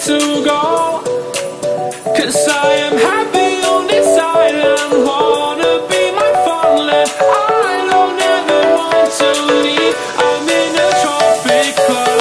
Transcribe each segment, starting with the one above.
to go. 'Cause I am happy on this island, wanna be my farmland. I don't ever want to leave, I'm in a tropic club.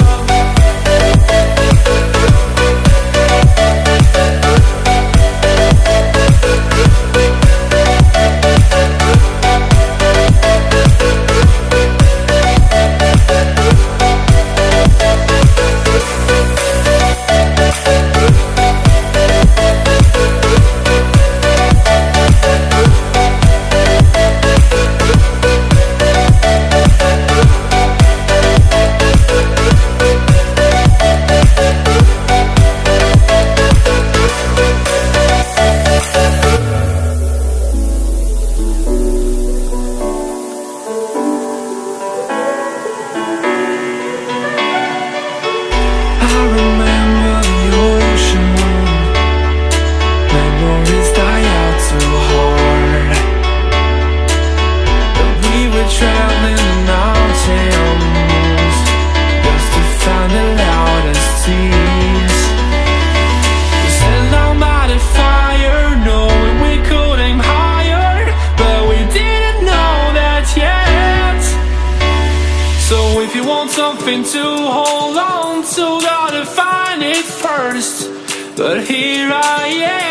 If you want something to hold on to, gotta find it first. But here I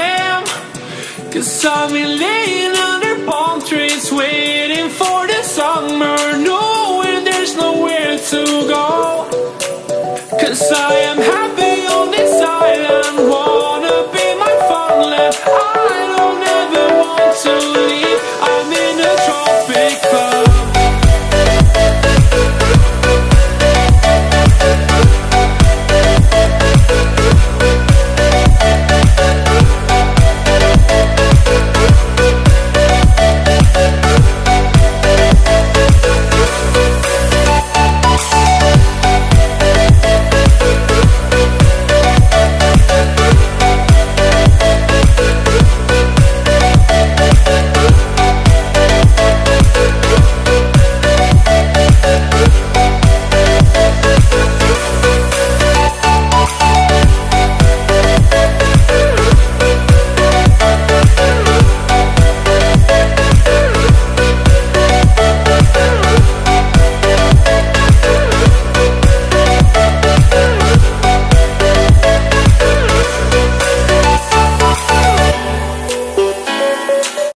am, 'cause I've been laying under palm trees, waiting for the summer, knowing there's nowhere to go. 'Cause I am happy on this island.